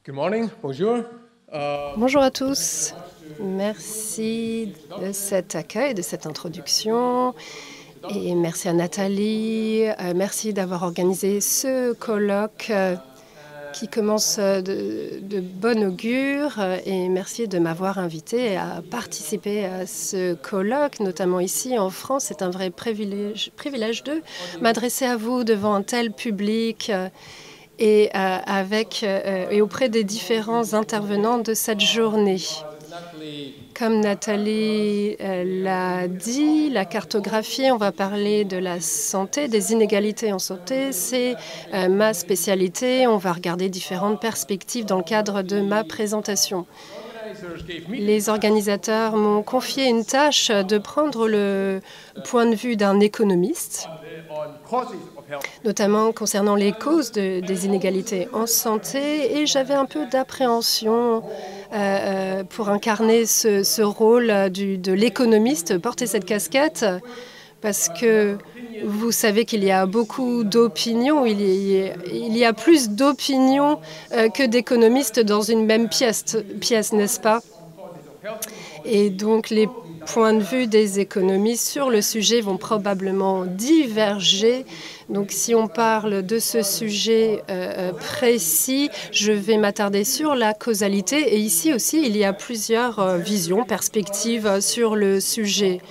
Good morning, bonjour. Bonjour à tous. Merci de cet accueil, de cette introduction. Et merci à Nathalie. Merci d'avoir organisé ce colloque qui commence de bon augure. Et merci de m'avoir invité à participer à ce colloque, notamment ici en France. C'est un vrai privilège de m'adresser à vous devant un tel public et auprès des différents intervenants de cette journée. Comme Nathalie l'a dit, la cartographie, on va parler de la santé, des inégalités en santé. C'est ma spécialité. On va regarder différentes perspectives dans le cadre de ma présentation. Les organisateurs m'ont confié une tâche de prendre le point de vue d'un économiste, notamment concernant les causes des inégalités en santé, et j'avais un peu d'appréhension pour incarner ce rôle de l'économiste, porter cette casquette, parce que vous savez qu'il y a beaucoup d'opinions, il y a plus d'opinions que d'économistes dans une même pièce, n'est-ce pas? Et donc les points de vue des économistes sur le sujet vont probablement diverger. Donc si on parle de ce sujet précis, je vais m'attarder sur la causalité. Et ici aussi, il y a plusieurs visions, perspectives sur le sujet.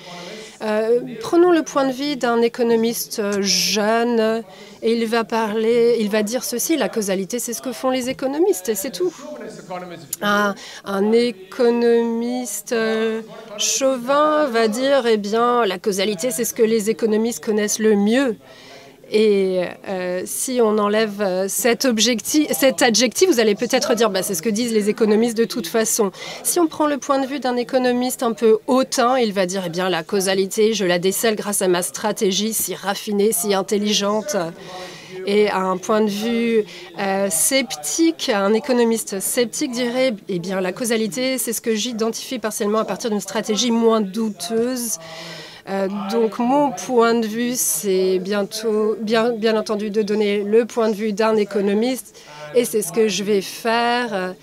Prenons le point de vue d'un économiste jeune et il va dire ceci: la causalité, c'est ce que font les économistes et c'est tout. Un économiste chauvin va dire, eh bien, la causalité, c'est ce que les économistes connaissent le mieux. Et si on enlève cet adjectif, vous allez peut-être dire c'est ce que disent les économistes de toute façon. Si on prend le point de vue d'un économiste un peu hautain, il va dire eh bien la causalité, je la décèle grâce à ma stratégie si raffinée, si intelligente. Et à un point de vue sceptique, un économiste sceptique dirait eh bien la causalité, c'est ce que j'identifie partiellement à partir d'une stratégie moins douteuse. Donc mon point de vue, c'est bien entendu de donner le point de vue d'un économiste et c'est ce que je vais faire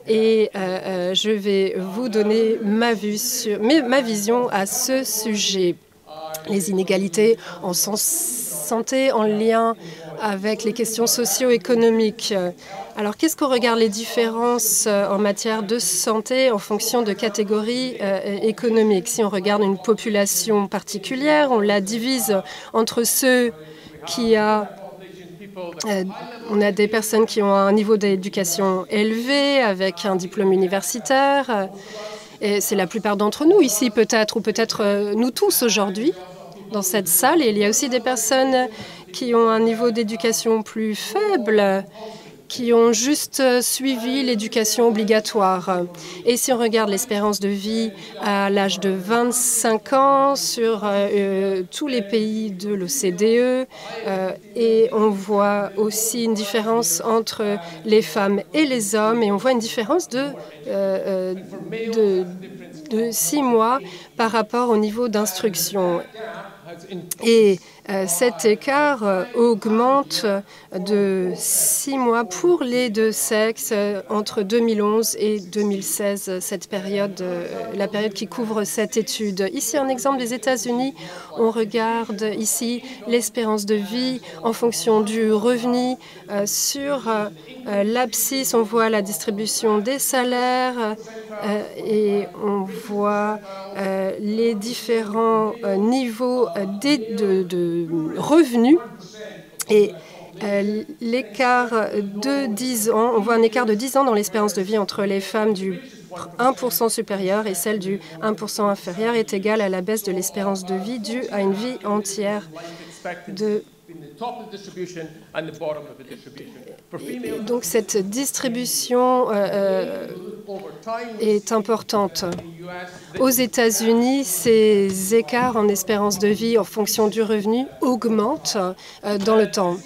et je vais vous donner ma vision à ce sujet. Les inégalités en santé en lien avec les questions socio-économiques. Alors, qu'est-ce qu'on regarde les différences en matière de santé en fonction de catégories économiques? Si on regarde une population particulière, on la divise entre ceux qui on a des personnes qui ont un niveau d'éducation élevé, avec un diplôme universitaire. Et c'est la plupart d'entre nous ici, peut-être, ou peut-être nous tous aujourd'hui, dans cette salle. Et il y a aussi des personnes qui ont un niveau d'éducation plus faible, qui ont juste suivi l'éducation obligatoire. Et si on regarde l'espérance de vie à l'âge de 25 ans sur tous les pays de l'OCDE, et on voit aussi une différence entre les femmes et les hommes, et on voit une différence de 6 mois par rapport au niveau d'instruction. Et cet écart augmente de 6 mois pour les deux sexes entre 2011 et 2016, cette période, la période qui couvre cette étude. Ici, un exemple des États-Unis. On regarde ici l'espérance de vie en fonction du revenu. Sur l'abscisse, on voit la distribution des salaires et on voit les différents niveaux de revenus. Et l'écart de 10 ans, on voit un écart de 10 ans dans l'espérance de vie entre les femmes du 1% supérieur et celle du 1% inférieur est égale à la baisse de l'espérance de vie due à une vie entière Donc cette distribution est importante. Aux États-Unis, ces écarts en espérance de vie en fonction du revenu augmentent dans le temps.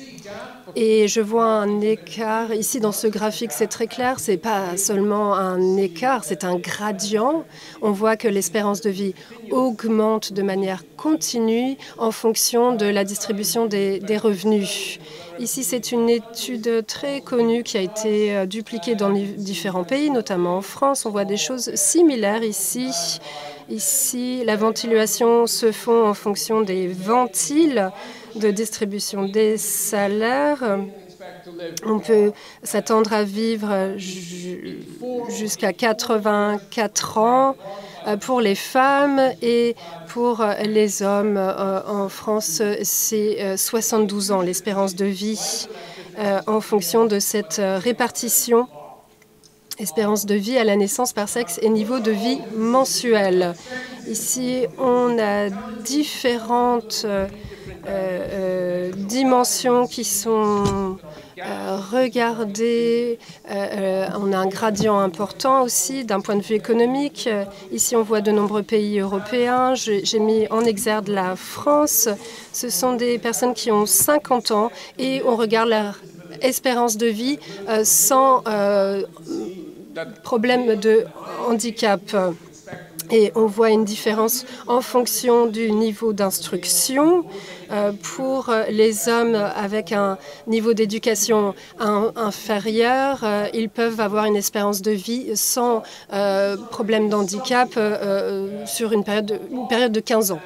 Et je vois un écart ici dans ce graphique, c'est très clair, c'est pas seulement un écart, c'est un gradient. On voit que l'espérance de vie augmente de manière continue en fonction de la distribution des revenus. Ici, c'est une étude très connue qui a été dupliquée dans différents pays, notamment en France. On voit des choses similaires ici. Ici, la ventilation se fait en fonction des ventiles de distribution des salaires. On peut s'attendre à vivre jusqu'à 84 ans pour les femmes et pour les hommes. En France, c'est 72 ans l'espérance de vie en fonction de cette répartition. Espérance de vie à la naissance par sexe et niveau de vie mensuel. Ici, on a différentes dimensions qui sont regardées. On a un gradient important aussi d'un point de vue économique. Ici, on voit de nombreux pays européens. J'ai mis en exergue la France. Ce sont des personnes qui ont 50 ans et on regarde leur espérance de vie sans problème de handicap. Et on voit une différence en fonction du niveau d'instruction. Pour les hommes avec un niveau d'éducation inférieur, ils peuvent avoir une espérance de vie sans problème d'handicap sur une période de 15 ans.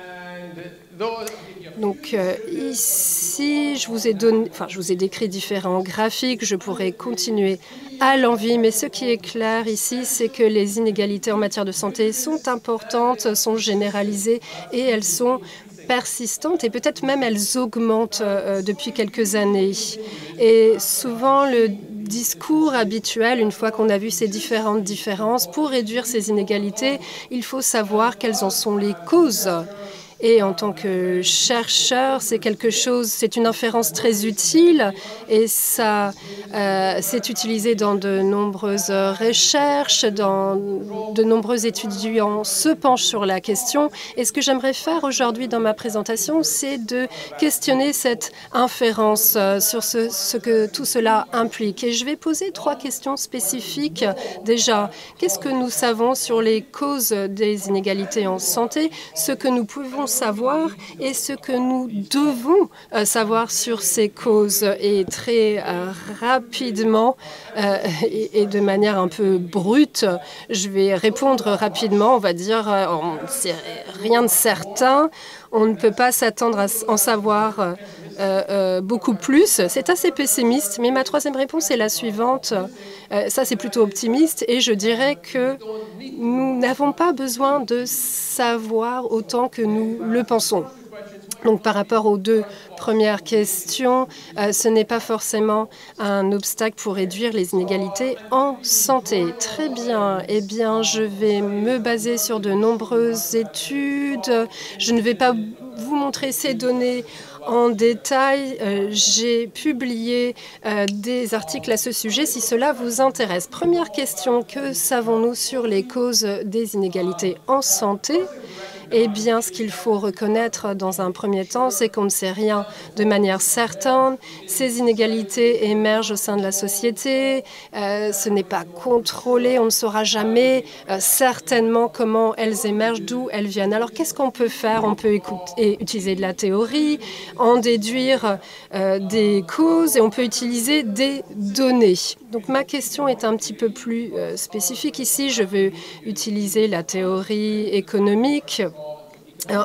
Donc ici, je vous ai décrit différents graphiques. Je pourrais continuer à l'envi, mais ce qui est clair ici, c'est que les inégalités en matière de santé sont importantes, sont généralisées et elles sont persistantes et peut-être même elles augmentent depuis quelques années. Et souvent, le discours habituel, une fois qu'on a vu ces différentes différences, pour réduire ces inégalités, il faut savoir quelles en sont les causes. Et en tant que chercheur, c'est une inférence très utile et ça c'est utilisé dans de nombreuses recherches, de nombreux étudiants se penchent sur la question. Et ce que j'aimerais faire aujourd'hui dans ma présentation, c'est de questionner cette inférence sur ce que tout cela implique. Et je vais poser 3 questions spécifiques. Déjà, qu'est-ce que nous savons sur les causes des inégalités en santé, ce que nous pouvons savoir et ce que nous devons savoir sur ces causes. Et très rapidement et de manière un peu brute, je vais répondre rapidement. On va dire, c'est rien de certain. On ne peut pas s'attendre à en savoir beaucoup plus. C'est assez pessimiste, mais ma 3e réponse est la suivante. Ça, c'est plutôt optimiste et je dirais que nous n'avons pas besoin de savoir autant que nous le pensons. Donc, par rapport aux 2 premières questions, ce n'est pas forcément un obstacle pour réduire les inégalités en santé. Très bien. Eh bien, je vais me baser sur de nombreuses études. Je ne vais pas vous montrer ces données en détail. J'ai publié des articles à ce sujet si cela vous intéresse. Première question, que savons-nous sur les causes des inégalités en santé ? Eh bien, ce qu'il faut reconnaître dans un premier temps, c'est qu'on ne sait rien de manière certaine. Ces inégalités émergent au sein de la société. Ce n'est pas contrôlé. On ne saura jamais certainement comment elles émergent, d'où elles viennent. Alors, qu'est-ce qu'on peut faire? On peut utiliser de la théorie, en déduire des causes et on peut utiliser des données. Donc, ma question est un petit peu plus spécifique ici. Je vais utiliser la théorie économique.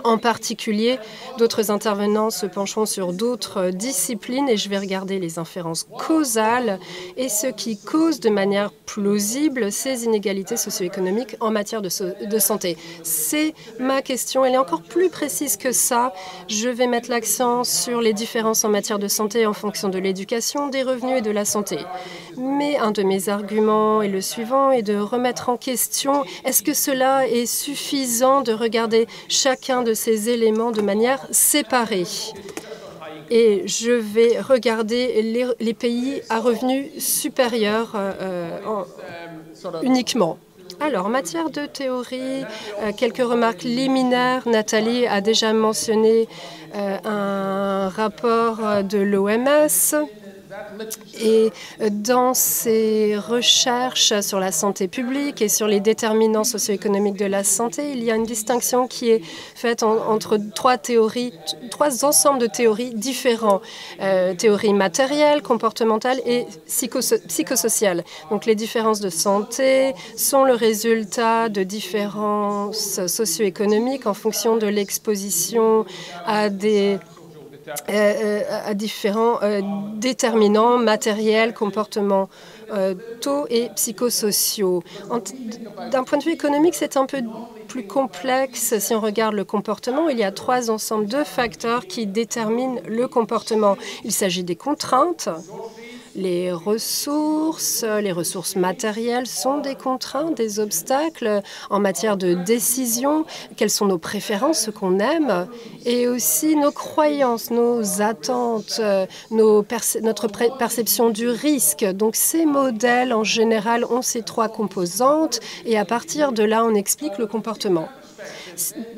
En particulier, d'autres intervenants se pencheront sur d'autres disciplines et je vais regarder les inférences causales et ce qui cause de manière plausible ces inégalités socio-économiques en matière de santé. C'est ma question. Elle est encore plus précise que ça. Je vais mettre l'accent sur les différences en matière de santé en fonction de l'éducation, des revenus et de la santé. Mais un de mes arguments est le suivant, est de remettre en question, est-ce que cela est suffisant de regarder chacun de ces éléments de manière séparée? Et je vais regarder les pays à revenus supérieurs uniquement. Alors, en matière de théorie, quelques remarques liminaires. Nathalie a déjà mentionné un rapport de l'OMS Et dans ces recherches sur la santé publique et sur les déterminants socio-économiques de la santé, il y a une distinction qui est faite entre trois ensembles de théories différents. Théorie matérielle, comportementale et psychosociale. Donc les différences de santé sont le résultat de différences socio-économiques en fonction de l'exposition à différents déterminants matériels, comportementaux et psychosociaux. D'un point de vue économique, c'est un peu plus complexe. Si on regarde le comportement, il y a trois ensembles de facteurs qui déterminent le comportement. Il s'agit des contraintes. Les ressources matérielles sont des contraintes, des obstacles en matière de décision. Quelles sont nos préférences, ce qu'on aime, et aussi nos croyances, nos attentes, notre perception du risque. Donc ces modèles, en général, ont ces trois composantes et à partir de là, on explique le comportement.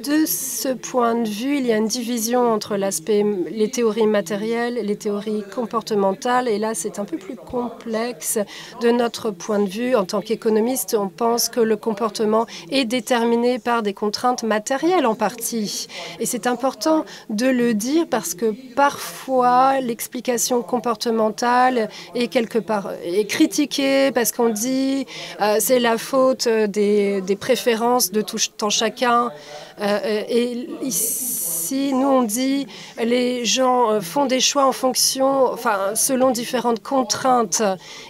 De ce point de vue, il y a une division entre les théories matérielles et les théories comportementales. Et là, c'est un peu plus complexe. De notre point de vue, en tant qu'économiste, on pense que le comportement est déterminé par des contraintes matérielles en partie. Et c'est important de le dire parce que parfois, l'explication comportementale est quelque part critiquée parce qu'on dit c'est la faute des préférences de tout un chacun. Et ici, nous, on dit les gens font des choix selon différentes contraintes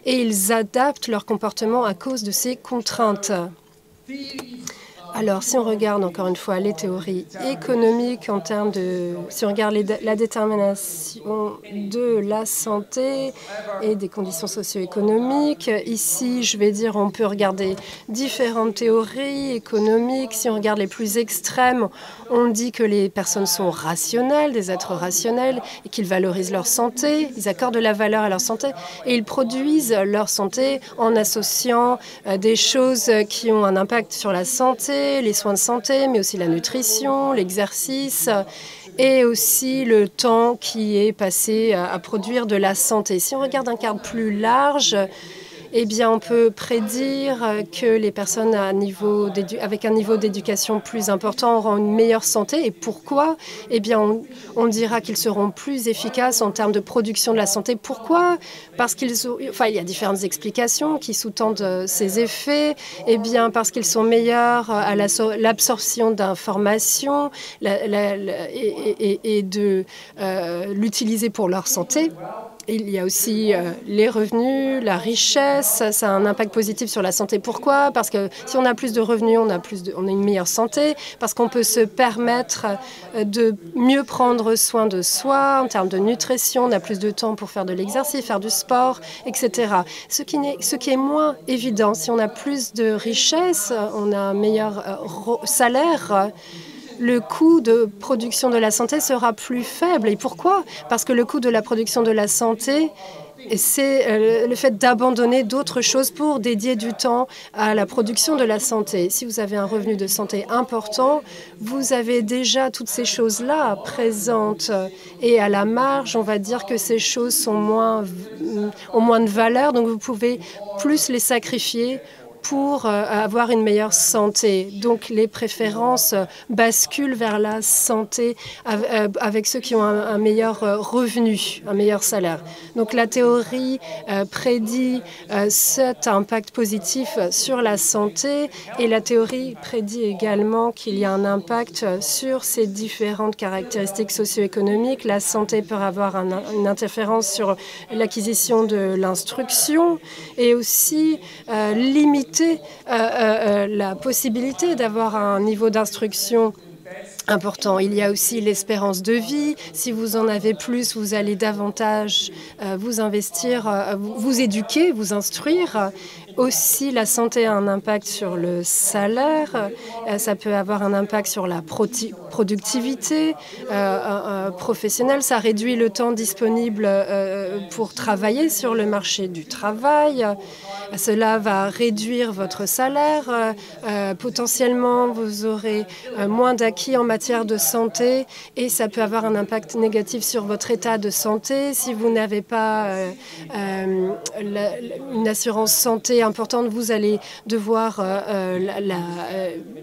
et ils adaptent leur comportement à cause de ces contraintes. Alors, si on regarde encore une fois les théories économiques en termes de... Si on regarde la détermination de la santé et des conditions socio-économiques, ici, je vais dire, on peut regarder différentes théories économiques. Si on regarde les plus extrêmes, on dit que les personnes sont rationnelles, des êtres rationnels, et qu'ils valorisent leur santé, ils accordent de la valeur à leur santé, et ils produisent leur santé en associant des choses qui ont un impact sur la santé, les soins de santé, mais aussi la nutrition, l'exercice et aussi le temps qui est passé à produire de la santé. Si on regarde un cadre plus large, eh bien, on peut prédire que les personnes avec un niveau d'éducation plus important auront une meilleure santé. Et pourquoi? Eh bien, on dira qu'ils seront plus efficaces en termes de production de la santé. Pourquoi? Parce il y a différentes explications qui sous-tendent ces effets. Eh bien, parce qu'ils sont meilleurs à l'absorption d'informations et de l'utiliser pour leur santé. Il y a aussi les revenus, la richesse, ça a un impact positif sur la santé. Pourquoi? Parce que si on a plus de revenus, on a une meilleure santé, parce qu'on peut se permettre de mieux prendre soin de soi en termes de nutrition, on a plus de temps pour faire de l'exercice, faire du sport, etc. Ce qui est moins évident, si on a plus de richesse, on a un meilleur salaire, le coût de production de la santé sera plus faible. Et pourquoi? Parce que le coût de la production de la santé, c'est le fait d'abandonner d'autres choses pour dédier du temps à la production de la santé. Si vous avez un revenu de santé important, vous avez déjà toutes ces choses-là présentes. Et à la marge, on va dire que ces choses ont moins de valeur, donc vous pouvez plus les sacrifier pour avoir une meilleure santé. Donc, les préférences basculent vers la santé avec ceux qui ont un meilleur revenu, un meilleur salaire. Donc, la théorie prédit cet impact positif sur la santé et la théorie prédit également qu'il y a un impact sur ces différentes caractéristiques socio-économiques. La santé peut avoir une interférence sur l'acquisition de l'instruction et aussi limiter la possibilité d'avoir un niveau d'instruction important. Il y a aussi l'espérance de vie. Si vous en avez plus, vous allez davantage vous investir, vous éduquer, vous instruire. Aussi, la santé a un impact sur le salaire. Ça peut avoir un impact sur la productivité professionnelle. Ça réduit le temps disponible pour travailler sur le marché du travail. Cela va réduire votre salaire. Potentiellement, vous aurez moins d'acquis en matière de santé et ça peut avoir un impact négatif sur votre état de santé. Si vous n'avez pas une assurance santé importante, vous allez devoir,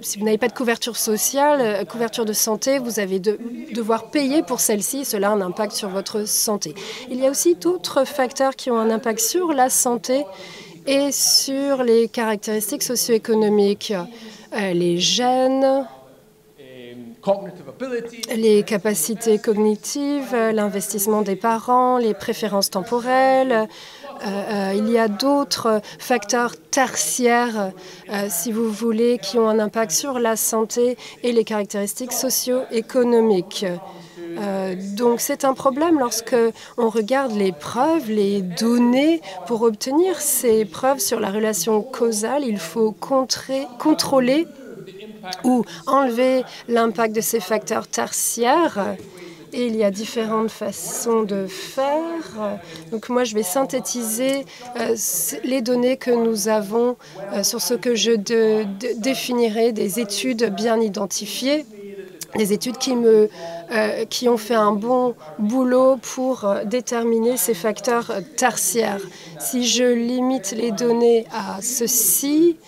si vous n'avez pas de couverture sociale, couverture de santé, vous allez devoir payer pour celle-ci. Cela a un impact sur votre santé. Il y a aussi d'autres facteurs qui ont un impact sur la santé et sur les caractéristiques socio-économiques, les gènes, les capacités cognitives, l'investissement des parents, les préférences temporelles. Il y a d'autres facteurs tertiaires, si vous voulez, qui ont un impact sur la santé et les caractéristiques socio-économiques. Donc c'est un problème lorsque on regarde les preuves, les données. Pour obtenir ces preuves sur la relation causale, il faut contrôler ou enlever l'impact de ces facteurs tertiaires. Et il y a différentes façons de faire. Donc moi, je vais synthétiser les données que nous avons sur ce que je définirais des études bien identifiées, des études qui ont fait un bon boulot pour déterminer ces facteurs tertiaires. Si je limite les données à ceci,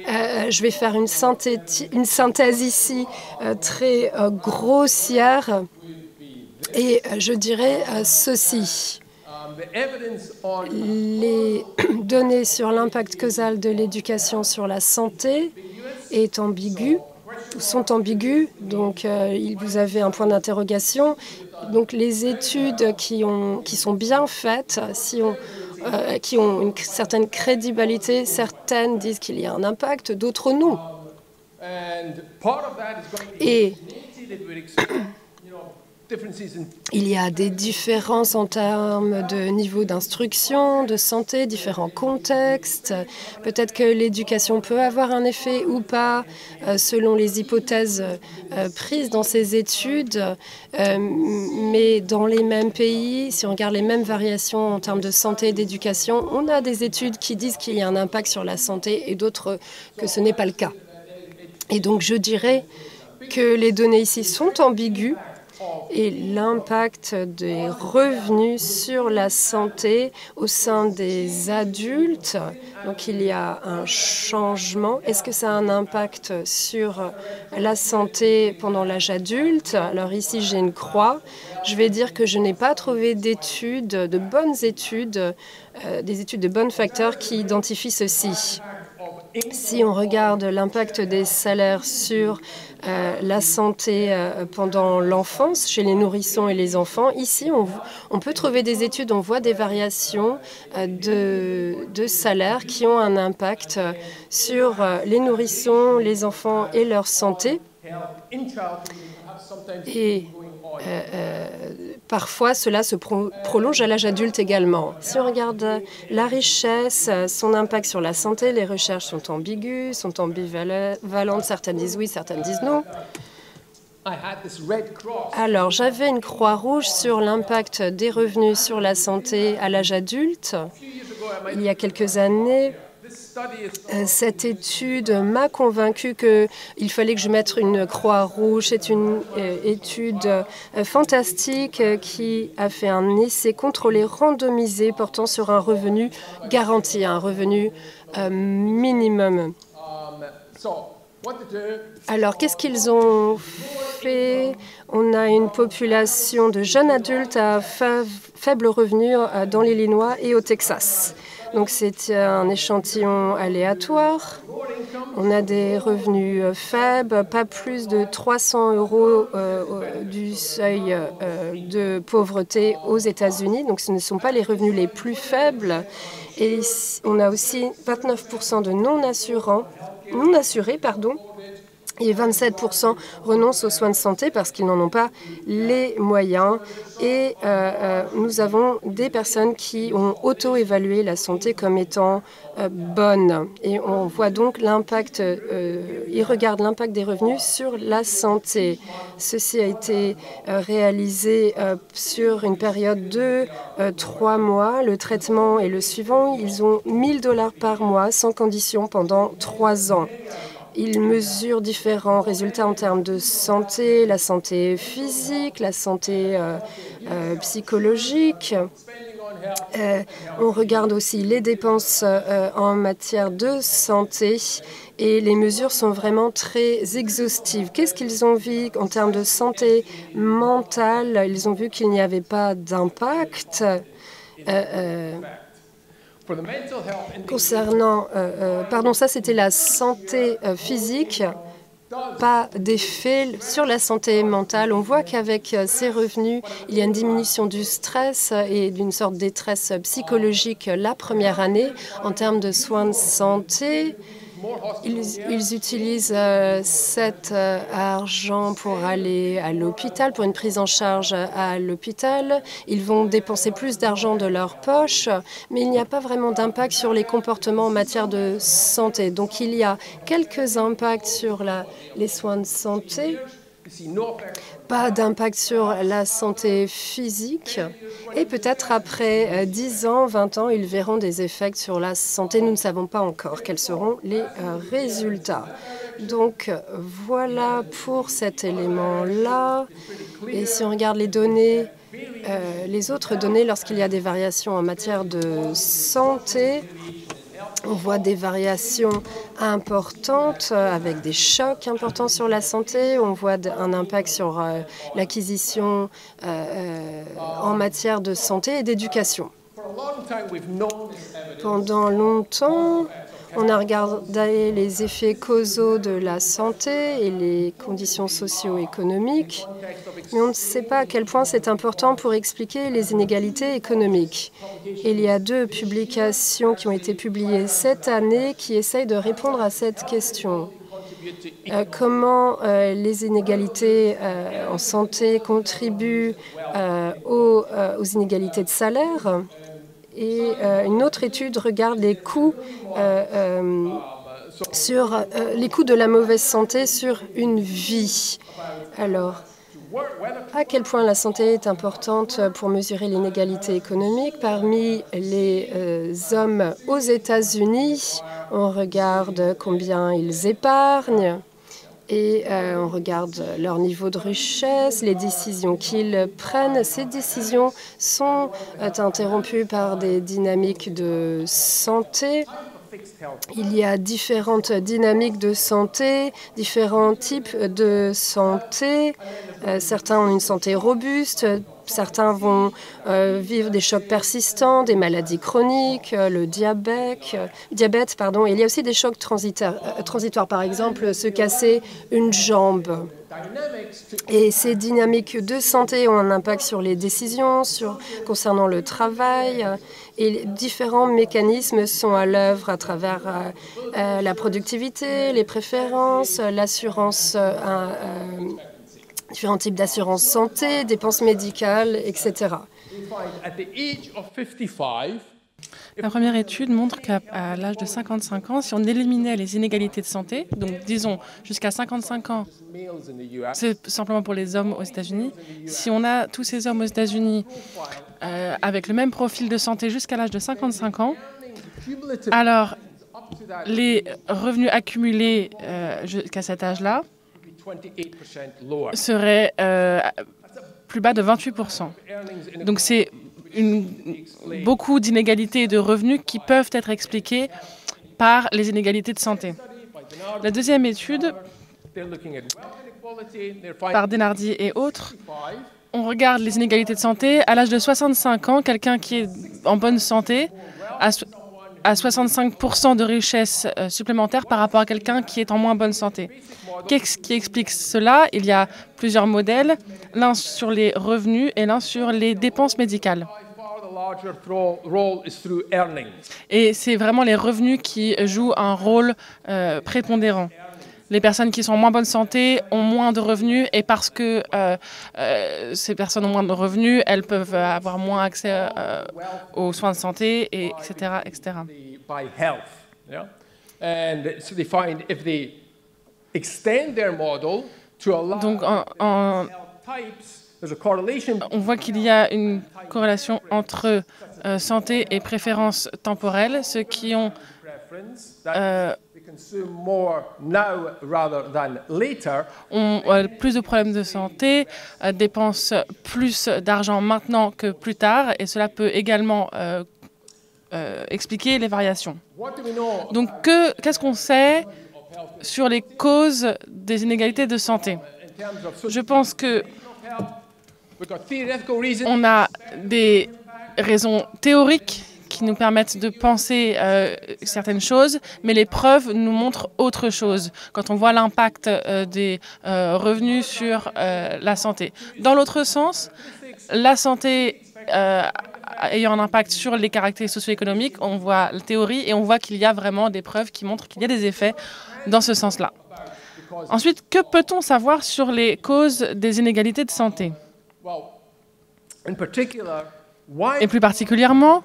je vais faire une synthèse ici très grossière et je dirais ceci. Les données sur l'impact causal de l'éducation sur la santé sont ambiguës, donc vous avez un point d'interrogation. Donc les études qui sont bien faites, qui ont une certaine crédibilité, certaines disent qu'il y a un impact, d'autres non. Et il y a des différences en termes de niveau d'instruction, de santé, différents contextes. Peut-être que l'éducation peut avoir un effet ou pas, selon les hypothèses prises dans ces études. Mais dans les mêmes pays, si on regarde les mêmes variations en termes de santé et d'éducation, on a des études qui disent qu'il y a un impact sur la santé et d'autres que ce n'est pas le cas. Et donc je dirais que les données ici sont ambiguës. Et l'impact des revenus sur la santé au sein des adultes. Donc il y a un changement. Est-ce que ça a un impact sur la santé pendant l'âge adulte? Alors ici, j'ai une croix. Je vais dire que je n'ai pas trouvé d'études, de bonnes études, des études de bons facteurs qui identifient ceci. Si on regarde l'impact des salaires sur la santé pendant l'enfance, chez les nourrissons et les enfants, ici, on peut trouver des études, on voit des variations de salaires qui ont un impact sur les nourrissons, les enfants et leur santé. Et parfois, cela se prolonge à l'âge adulte également. Si on regarde la richesse, son impact sur la santé, les recherches sont ambiguës, sont ambivalentes. Certaines disent oui, certaines disent non. Alors, j'avais une croix rouge sur l'impact des revenus sur la santé à l'âge adulte. Il y a quelques années, cette étude m'a convaincu qu'il fallait que je mette une croix rouge. C'est une étude fantastique qui a fait un essai contrôlé, randomisé, portant sur un revenu garanti, un revenu minimum. Alors, qu'est-ce qu'ils ont fait? On a une population de jeunes adultes à faible revenu dans l'Illinois et au Texas. Donc, c'est un échantillon aléatoire. On a des revenus faibles, pas plus de 300 € du seuil de pauvreté aux États-Unis. Donc, ce ne sont pas les revenus les plus faibles. Et on a aussi 29% de non-assurés. Et 27% renoncent aux soins de santé parce qu'ils n'en ont pas les moyens. Et nous avons des personnes qui ont auto-évalué la santé comme étant bonne. Et on voit donc l'impact, ils regardent l'impact des revenus sur la santé. Ceci a été réalisé sur une période de 3 mois. Le traitement est le suivant. Ils ont 1 000 $ par mois sans condition pendant 3 ans. Ils mesurent différents résultats en termes de santé, la santé physique, la santé psychologique. On regarde aussi les dépenses en matière de santé et les mesures sont vraiment très exhaustives. Qu'est-ce qu'ils ont vu en termes de santé mentale? Ils ont vu qu'il n'y avait pas d'impact. Concernant, pardon, ça c'était la santé physique, pas d'effet sur la santé mentale. On voit qu'avec ces revenus, il y a une diminution du stress et d'une sorte de détresse psychologique la première année. En termes de soins de santé, ils utilisent cet argent pour aller à l'hôpital, pour une prise en charge à l'hôpital. Ils vont dépenser plus d'argent de leur poche, mais il n'y a pas vraiment d'impact sur les comportements en matière de santé. Donc il y a quelques impacts sur les soins de santé, pas d'impact sur la santé physique. Et peut-être après 10 ans, 20 ans, ils verront des effets sur la santé. Nous ne savons pas encore quels seront les résultats. Donc voilà pour cet élément-là. Et si on regarde les données, les autres données, lorsqu'il y a des variations en matière de santé, on voit des variations importantes avec des chocs importants sur la santé. On voit un impact sur l'acquisition en matière de santé et d'éducation. Pendant longtemps, on a regardé les effets causaux de la santé et les conditions socio-économiques, mais on ne sait pas à quel point c'est important pour expliquer les inégalités économiques. Il y a 2 publications qui ont été publiées cette année qui essayent de répondre à cette question. Comment les inégalités en santé contribuent aux inégalités de salaire? Et une autre étude regarde les coûts les coûts de la mauvaise santé sur une vie. Alors, à quel point la santé est importante pour mesurer l'inégalité économique? Parmi les hommes aux États-Unis, on regarde combien ils épargnent. Et on regarde leur niveau de richesse, les décisions qu'ils prennent. Ces décisions sont interrompues par des dynamiques de santé. Il y a différentes dynamiques de santé, différents types de santé. Certains ont une santé robuste, certains vont vivre des chocs persistants, des maladies chroniques, le diabète, pardon. Il y a aussi des chocs transitoires, par exemple, se casser une jambe. Et ces dynamiques de santé ont un impact sur les décisions, concernant le travail. Et différents mécanismes sont à l'œuvre à travers la productivité, les préférences, l'assurance, différents types d'assurance santé, dépenses médicales, etc. La première étude montre qu'à l'âge de 55 ans, si on éliminait les inégalités de santé, donc disons jusqu'à 55 ans, c'est simplement pour les hommes aux États-Unis, si on a tous ces hommes aux États-Unis avec le même profil de santé jusqu'à l'âge de 55 ans, alors les revenus accumulés jusqu'à cet âge-là seraient plus bas de 28%. Donc c'est beaucoup d'inégalités de revenus qui peuvent être expliquées par les inégalités de santé. La deuxième étude, par Denardi et autres, on regarde les inégalités de santé. À l'âge de 65 ans, quelqu'un qui est en bonne santé a 65% de richesse supplémentaire par rapport à quelqu'un qui est en moins bonne santé. Qu'est-ce qui explique cela? Il y a plusieurs modèles, l'un sur les revenus et l'un sur les dépenses médicales. Et c'est vraiment les revenus qui jouent un rôle prépondérant. les personnes qui sont en moins bonne santé ont moins de revenus et parce que ces personnes ont moins de revenus, elles peuvent avoir moins accès aux soins de santé, et etc., etc. by health. Yeah? And so they find if they extend their model to allow Donc, health types, there's a correlation. on voit qu'il y a une corrélation entre santé et préférences temporelles. Ceux qui ont They consume more now rather than later. ont plus de problèmes de santé, dépensent plus d'argent maintenant que plus tard, et cela peut également expliquer les variations. What do we know Donc, qu'est-ce qu'on sait sur les causes des inégalités de santé? in terms of Je pense que we've got theoretical reasons. on a des raisons théoriques qui nous permettent de penser certaines choses, mais les preuves nous montrent autre chose quand on voit l'impact des revenus sur la santé. Dans l'autre sens, la santé ayant un impact sur les caractéristiques socio-économiques, on voit la théorie et on voit qu'il y a vraiment des preuves qui montrent qu'il y a des effets dans ce sens-là. Ensuite, que peut-on savoir sur les causes des inégalités de santé? Well, in particular, why Et plus particulièrement,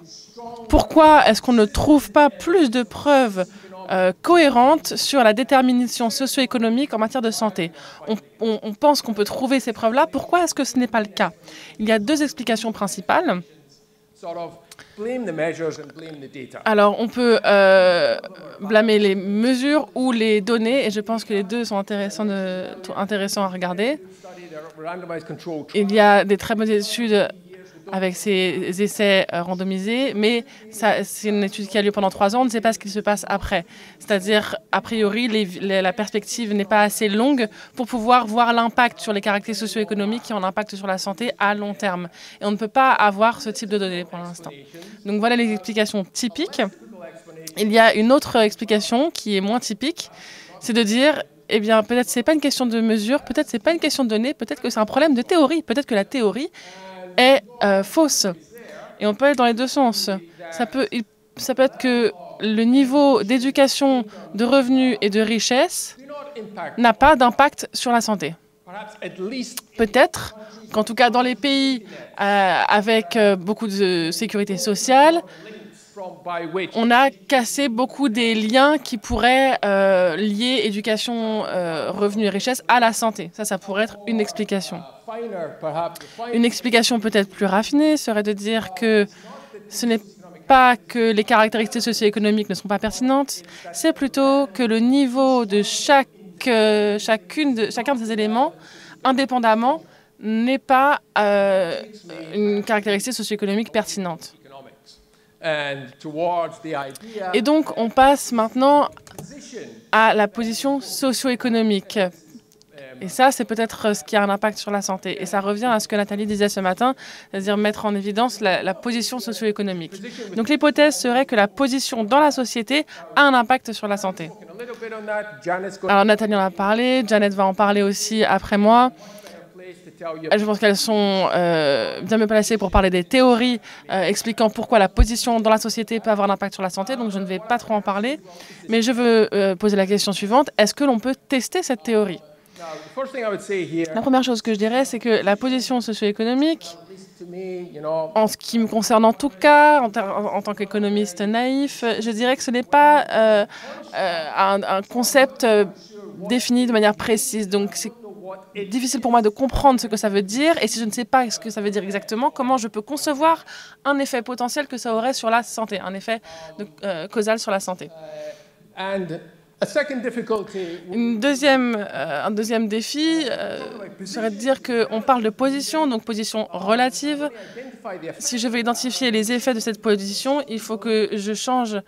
pourquoi est-ce qu'on ne trouve pas plus de preuves cohérentes sur la détermination socio-économique en matière de santé? On pense qu'on peut trouver ces preuves-là. Pourquoi est-ce que ce n'est pas le cas? Il y a deux explications principales. sort of blame the measures and blame the data? Alors, on peut blâmer les mesures ou les données, et je pense que les deux sont intéressants à regarder. Study the randomized control trial. Il y a des très bonnes études avec ces essais randomisés, mais c'est une étude qui a lieu pendant 3 ans, on ne sait pas ce qui se passe après. C'est-à-dire, a priori, la perspective n'est pas assez longue pour pouvoir voir l'impact sur les caractéristiques socio-économiques qui ont un impact sur la santé à long terme. Et on ne peut pas avoir ce type de données pour l'instant. Donc voilà les explications typiques. Il y a une autre explication qui est moins typique, c'est de dire, eh bien, peut-être c'est pas une question de mesure, peut-être c'est pas une question de données, peut-être que c'est un problème de théorie, peut-être que la théorie est fausse. Et on peut aller dans les deux sens. Ça peut être que le niveau d'éducation, de revenus et de richesse Do not impact, n'a pas d'impact sur la santé. perhaps at least Peut-être qu'en tout cas dans les pays avec beaucoup de sécurité sociale, from by which on a cassé beaucoup des liens qui pourraient lier éducation, revenus et richesse à la santé. Ça pourrait être une explication. finer, perhaps the finer Une explication peut-être plus raffinée serait de dire que ce n'est pas que les caractéristiques socio-économiques ne sont pas pertinentes, c'est plutôt que le niveau de chacun de ces éléments, indépendamment, n'est pas une caractéristique socio-économique pertinente. economics. And towards the idea Et donc, on passe maintenant position à la position socio-économique. Et ça, c'est peut-être ce qui a un impact sur la santé. Et ça revient à ce que Nathalie disait ce matin, c'est-à-dire mettre en évidence la position socio-économique. Donc l'hypothèse serait que la position dans la société a un impact sur la santé. a little bit on that. Janet's got Alors Nathalie en a parlé, Janet va en parler aussi après moi. a place to tell you Je pense qu'elles sont bien mieux placées pour parler des théories expliquant pourquoi la position dans la société peut avoir un impact sur la santé, donc je ne vais pas trop en parler. Mais je veux poser la question suivante, est-ce que l'on peut tester cette théorie ? Now, the first thing I would say here, La première chose que je dirais, c'est que la position socio-économique, at least to me, you know, en ce qui me concerne en tout cas, en tant qu'économiste naïf, je dirais que ce n'est pas un concept défini de manière précise. Donc c'est difficile pour moi de comprendre ce que ça veut dire. Et si je ne sais pas ce que ça veut dire exactement, comment je peux concevoir un effet potentiel que ça aurait sur la santé, un effet causal sur la santé. and a second difficulty Un deuxième défi serait de dire qu'on parle de position, donc position relative. identify the effect, Si je veux identifier les effets de cette position, il faut que je change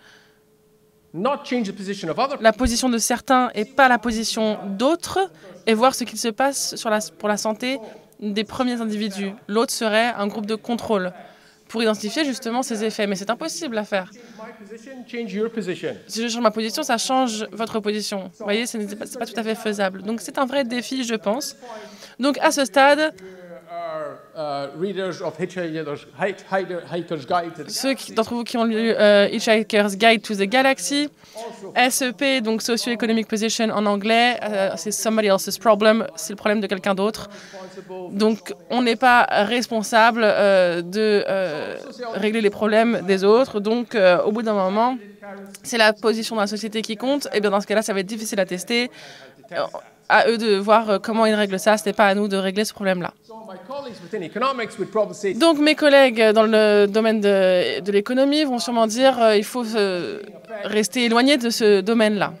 not change the position of other la position de certains et pas la position d'autres et voir ce qu'il se passe pour la santé des premiers individus. L'autre serait un groupe de contrôle pour identifier justement ces effets. Mais c'est impossible à faire. my position, change your position. Si je change ma position, ça change votre position. Vous voyez, ce n'est pas tout à fait faisable. Donc c'est un vrai défi, je pense. Donc à ce stade, Are Ceux d'entre vous qui ont lu Hitchhiker's Guide to the Galaxy, SEP, donc Socio-Economic Position en anglais, c'est somebody else's problem, c'est le problème de quelqu'un d'autre. Donc on n'est pas responsable de régler les problèmes des autres. Donc au bout d'un moment, c'est la position de la société qui compte. Et bien dans ce cas-là, ça va être difficile à tester. À eux de voir comment ils règlent ça. Ce n'est pas à nous de régler ce problème-là. Donc mes collègues dans le domaine de l'économie vont sûrement dire il faut rester éloigné de ce domaine-là.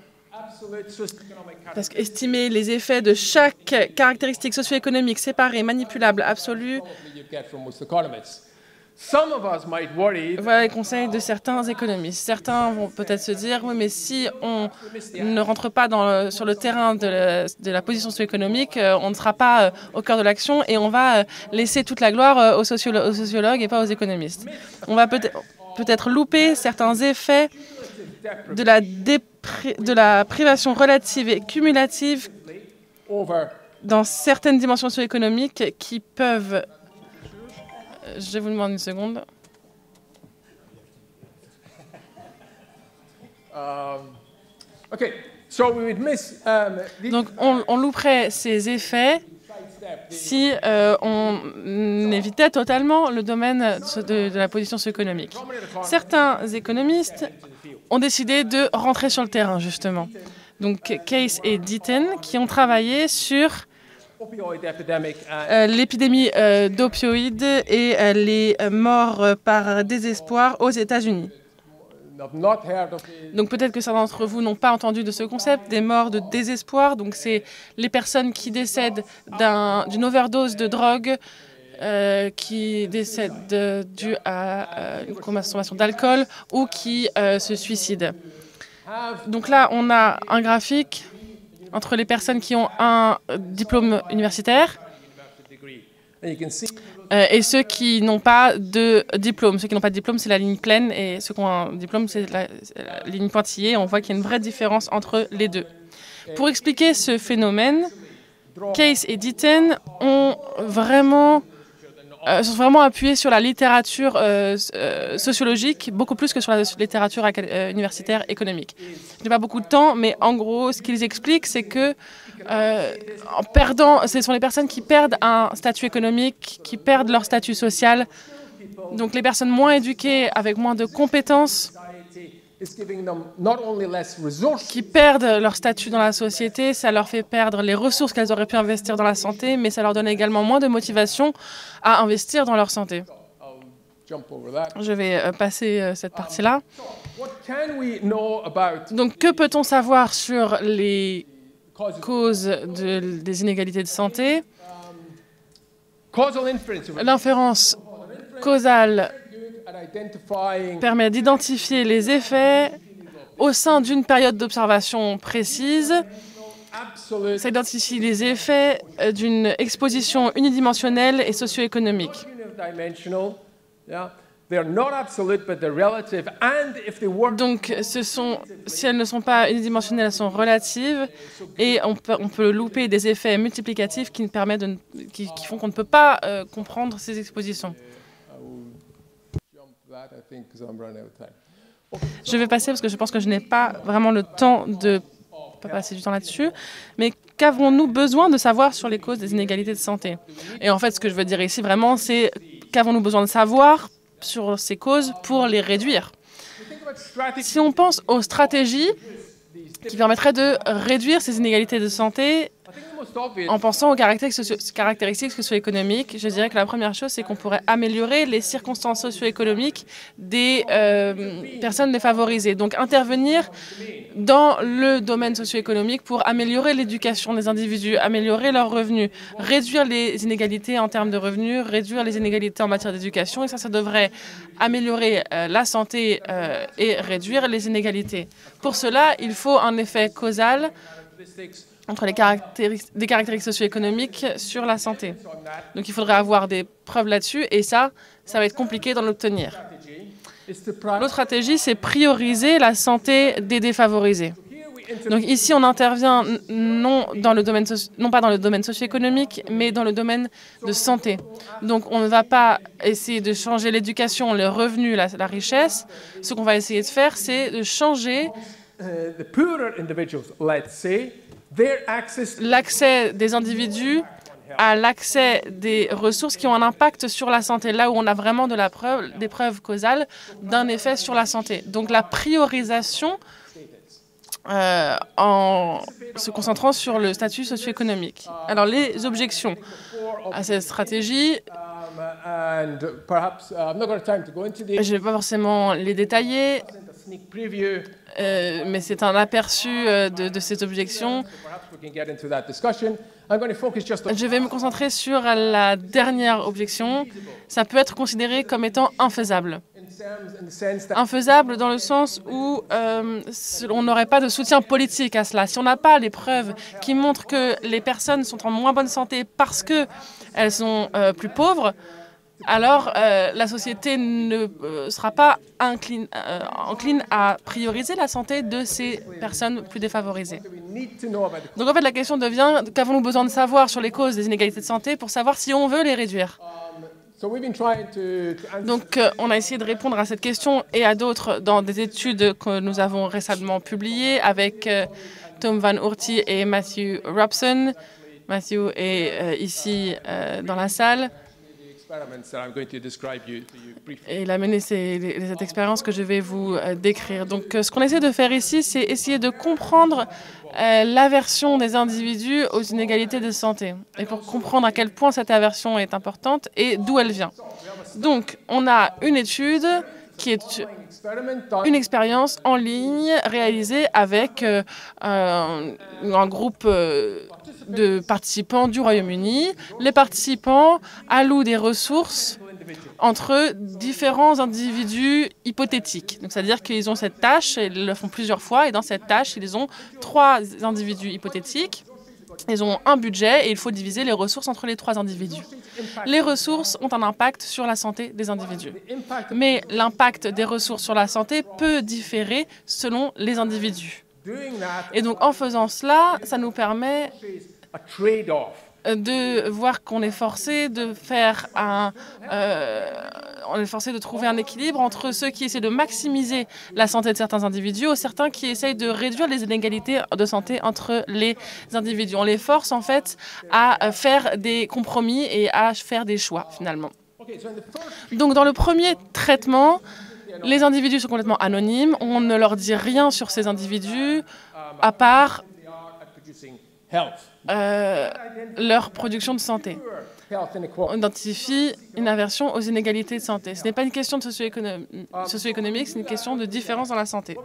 Parce qu'estimer les effets de chaque caractéristique socio-économique séparée, manipulable, absolue, voilà les conseils de certains économistes. Certains vont peut-être se dire, oui, mais si on ne rentre pas sur le terrain de la position socio-économique, on ne sera pas au cœur de l'action et on va laisser toute la gloire aux sociologues et pas aux économistes. On va peut-être louper certains effets de la privation relative et cumulative dans certaines dimensions socio-économiques qui peuvent... Je vous demande une seconde. Donc, on louperait ces effets si on évitait totalement le domaine de la position socio-économique. Certains économistes ont décidé de rentrer sur le terrain, justement. Donc, Case et Deaton, qui ont travaillé sur l'épidémie d'opioïdes et les morts par désespoir aux États-Unis. Donc peut-être que certains d'entre vous n'ont pas entendu de ce concept, des morts de désespoir. Donc c'est les personnes qui décèdent d'une overdose de drogue, qui décèdent due à une consommation d'alcool ou qui se suicident. Donc là, on a un graphique entre les personnes qui ont un diplôme universitaire et ceux qui n'ont pas de diplôme. Ceux qui n'ont pas de diplôme, c'est la ligne pleine, et ceux qui ont un diplôme, c'est la ligne pointillée. On voit qu'il y a une vraie différence entre les deux. Pour expliquer ce phénomène, Case et Deaton sont vraiment appuyés sur la littérature sociologique, beaucoup plus que sur la littérature universitaire économique. Je n'ai pas beaucoup de temps, mais en gros, ce qu'ils expliquent, c'est que ce sont les personnes qui perdent un statut économique, qui perdent leur statut social. Donc les personnes moins éduquées, avec moins de compétences, qui perdent leur statut dans la société, ça leur fait perdre les ressources qu'elles auraient pu investir dans la santé, mais ça leur donne également moins de motivation à investir dans leur santé. Je vais passer cette partie-là. Donc, que peut-on savoir sur les causes des inégalités de santé? L'inférence causale permet d'identifier les effets au sein d'une période d'observation précise. Ça identifie les effets d'une exposition unidimensionnelle et socio-économique. Donc, si elles ne sont pas unidimensionnelles, elles sont relatives, et on peut louper des effets multiplicatifs qui font qu'on ne peut pas comprendre ces expositions. Je vais passer parce que je pense que je n'ai pas vraiment le temps de passer du temps là-dessus. Mais qu'avons-nous besoin de savoir sur les causes des inégalités de santé? Et en fait, ce que je veux dire ici vraiment, c'est qu'avons-nous besoin de savoir sur ces causes pour les réduire? Si on pense aux stratégies qui permettraient de réduire ces inégalités de santé, en pensant aux caractéristiques socio-économiques, je dirais que la première chose, c'est qu'on pourrait améliorer les circonstances socio-économiques des personnes défavorisées. Donc intervenir dans le domaine socio-économique pour améliorer l'éducation des individus, améliorer leurs revenus, réduire les inégalités en termes de revenus, réduire les inégalités en matière d'éducation. Et ça devrait améliorer la santé et réduire les inégalités. Pour cela, il faut un effet causal entre des caractéristiques socio-économiques sur la santé. Donc il faudrait avoir des preuves là-dessus, et ça va être compliqué d'en obtenir. L'autre stratégie, c'est prioriser la santé des défavorisés. Donc ici, on intervient non pas dans le domaine socio-économique, mais dans le domaine de santé. Donc on ne va pas essayer de changer l'éducation, le revenu, la richesse. Ce qu'on va essayer de faire, c'est de changer l'accès des individus à l'accès des ressources qui ont un impact sur la santé, là où on a vraiment des preuves causales d'un effet sur la santé. Donc la priorisation en se concentrant sur le statut socio-économique. Alors les objections à cette stratégie, je ne vais pas forcément les détailler, mais c'est un aperçu de ces objections. Je vais me concentrer sur la dernière objection. Ça peut être considéré comme étant infaisable. Infaisable dans le sens où on n'aurait pas de soutien politique à cela. Si on n'a pas les preuves qui montrent que les personnes sont en moins bonne santé parce qu'elles sont plus pauvres, alors la société ne sera pas encline à prioriser la santé de ces personnes plus défavorisées. Donc en fait, la question devient, qu'avons-nous besoin de savoir sur les causes des inégalités de santé pour savoir si on veut les réduire? Donc on a essayé de répondre à cette question et à d'autres dans des études que nous avons récemment publiées avec Tom Van Oortje et Matthew Robson. Matthew est ici dans la salle. Et il a mené cette expérience que je vais vous décrire. Donc, ce qu'on essaie de faire ici, c'est essayer de comprendre l'aversion des individus aux inégalités de santé. Et pour comprendre à quel point cette aversion est importante et d'où elle vient. Donc, on a une étude qui est une expérience en ligne réalisée avec un groupe de participants du Royaume-Uni. Les participants allouent des ressources entre différents individus hypothétiques. Donc, c'est-à-dire qu'ils ont cette tâche, et ils le font plusieurs fois, et dans cette tâche, ils ont 3 individus hypothétiques. Ils ont un budget et il faut diviser les ressources entre les 3 individus. Les ressources ont un impact sur la santé des individus. Mais l'impact des ressources sur la santé peut différer selon les individus. Et donc, en faisant cela, ça nous permet de voir qu'on est forcé de faire on est forcé de trouver un équilibre entre ceux qui essaient de maximiser la santé de certains individus et certains qui essayent de réduire les inégalités de santé entre les individus. On les force en fait à faire des compromis et à faire des choix finalement. Donc dans le premier traitement, les individus sont complètement anonymes. On ne leur dit rien sur ces individus à part leur production de santé. On identifie une aversion aux inégalités de santé. Ce n'est pas une question de socio-économique, c'est une question de différence dans la santé.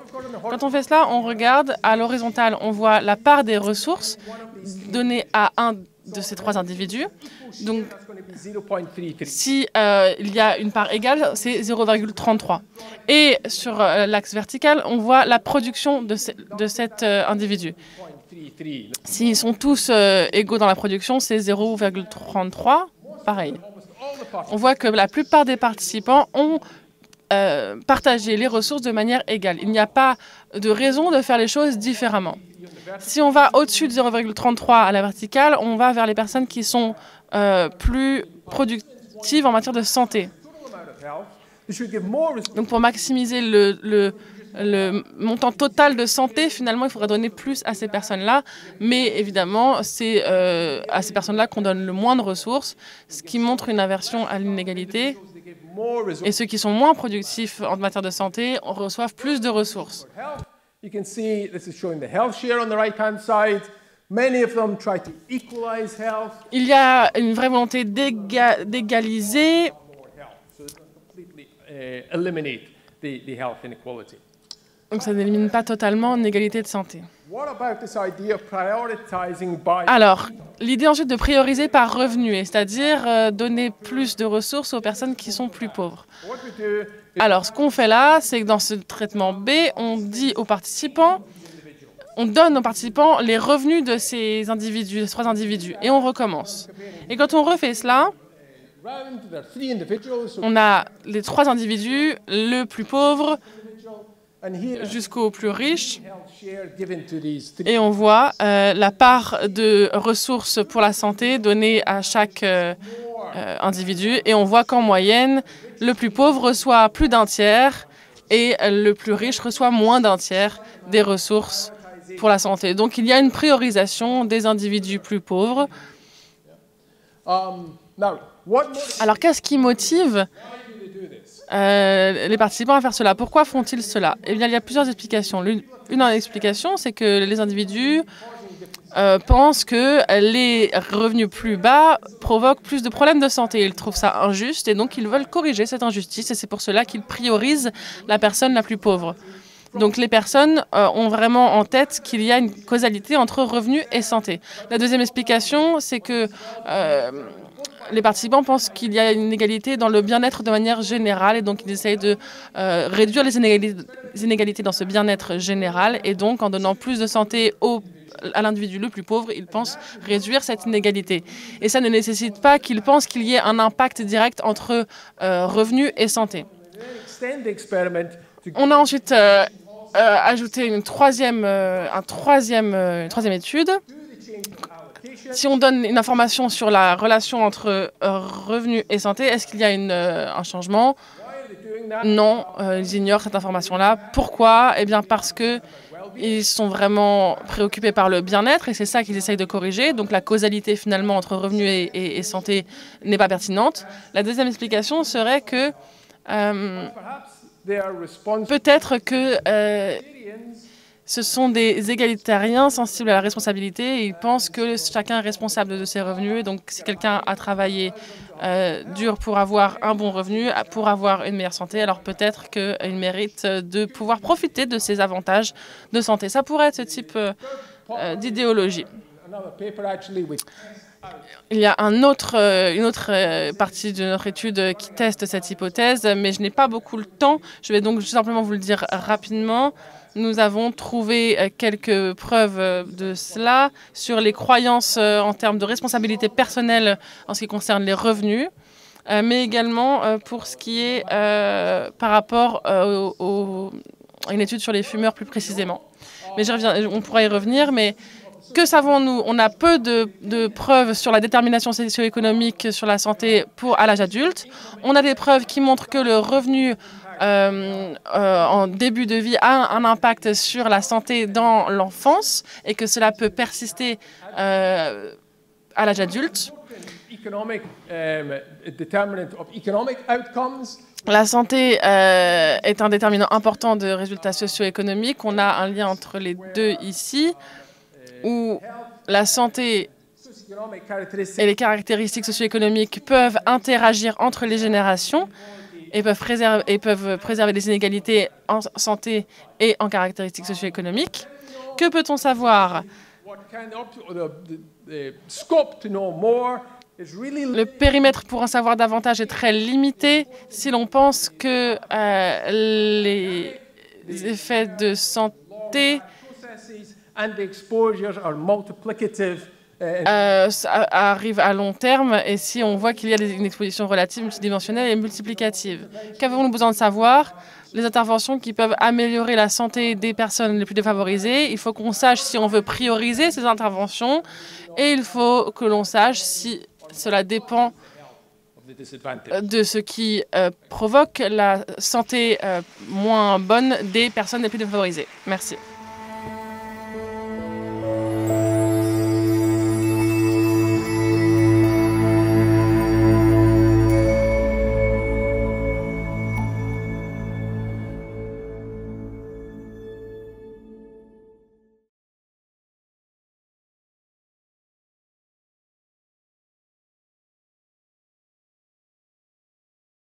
Quand on fait cela, on regarde à l'horizontale, on voit la part des ressources données à un de ces 3 individus. Donc, si il y a une part égale, c'est 0,33. Et sur l'axe vertical, on voit la production de cet individu. S'ils sont tous égaux dans la production, c'est 0,33, pareil. On voit que la plupart des participants ont partagé les ressources de manière égale. Il n'y a pas de raison de faire les choses différemment. Si on va au-dessus de 0,33 à la verticale, on va vers les personnes qui sont plus productives en matière de santé. Donc pour maximiser le montant total de santé, finalement, il faudrait donner plus à ces personnes-là. Mais évidemment, c'est à ces personnes-là qu'on donne le moins de ressources, ce qui montre une aversion à l'inégalité. Et ceux qui sont moins productifs en matière de santé reçoivent plus de ressources. Il y a une vraie volonté d'égaliser. Donc ça n'élimine pas totalement l'inégalité de santé. Alors, l'idée ensuite de prioriser par revenu, c'est-à-dire donner plus de ressources aux personnes qui sont plus pauvres. Alors, ce qu'on fait là, c'est que dans ce traitement B, on dit aux participants, on donne aux participants les revenus de ces individus, ces 3 individus, et on recommence. Et quand on refait cela, on a les 3 individus, le plus pauvre, jusqu'aux plus riches. Et on voit la part de ressources pour la santé donnée à chaque individu. Et on voit qu'en moyenne, le plus pauvre reçoit plus d'un tiers et le plus riche reçoit moins d'un tiers des ressources pour la santé. Donc il y a une priorisation des individus plus pauvres. Alors qu'est-ce qui motive les participants à faire cela? Pourquoi font-ils cela? Eh bien, il y a plusieurs explications. Une explication, c'est que les individus pensent que les revenus plus bas provoquent plus de problèmes de santé. Ils trouvent ça injuste et donc ils veulent corriger cette injustice et c'est pour cela qu'ils priorisent la personne la plus pauvre. Donc les personnes ont vraiment en tête qu'il y a une causalité entre revenus et santé. La deuxième explication, c'est que les participants pensent qu'il y a une inégalité dans le bien-être de manière générale et donc ils essayent de réduire les inégalités dans ce bien-être général et donc en donnant plus de santé à l'individu le plus pauvre, ils pensent réduire cette inégalité. Et ça ne nécessite pas qu'ils pensent qu'il y ait un impact direct entre revenus et santé. On a ensuite ajouté une troisième étude. Si on donne une information sur la relation entre revenus et santé, est-ce qu'il y a un changement? Non, ils ignorent cette information-là. Pourquoi? Eh bien parce qu'ils sont vraiment préoccupés par le bien-être et c'est ça qu'ils essayent de corriger. Donc la causalité finalement entre revenus et santé n'est pas pertinente. La deuxième explication serait que peut-être que ce sont des égalitariens sensibles à la responsabilité et ils pensent que chacun est responsable de ses revenus. Et donc, si quelqu'un a travaillé dur pour avoir un bon revenu, pour avoir une meilleure santé, alors peut-être qu'il mérite de pouvoir profiter de ces avantages de santé. Ça pourrait être ce type d'idéologie. Il y a une autre partie de notre étude qui teste cette hypothèse, mais je n'ai pas beaucoup le temps. Je vais donc simplement vous le dire rapidement. Nous avons trouvé quelques preuves de cela sur les croyances en termes de responsabilité personnelle en ce qui concerne les revenus, mais également pour ce qui est par rapport à une étude sur les fumeurs plus précisément. Mais on pourra y revenir, mais que savons-nous? On a peu de preuves sur la détermination socio-économique sur la santé à l'âge adulte. On a des preuves qui montrent que le revenu en début de vie a un impact sur la santé dans l'enfance et que cela peut persister à l'âge adulte. La santé est un déterminant important de résultats socio-économiques. On a un lien entre les deux ici, où la santé et les caractéristiques socio-économiques peuvent interagir entre les générations et peuvent préserver les inégalités en santé et en caractéristiques socio-économiques. Que peut-on savoir? Le périmètre pour en savoir davantage est très limité si l'on pense que les effets de santé arrive à long terme et si on voit qu'il y a une exposition relative, multidimensionnelle et multiplicative. Qu'avons-nous besoin de savoir? Les interventions qui peuvent améliorer la santé des personnes les plus défavorisées. Il faut qu'on sache si on veut prioriser ces interventions et il faut que l'on sache si cela dépend de ce qui provoque la santé moins bonne des personnes les plus défavorisées. Merci.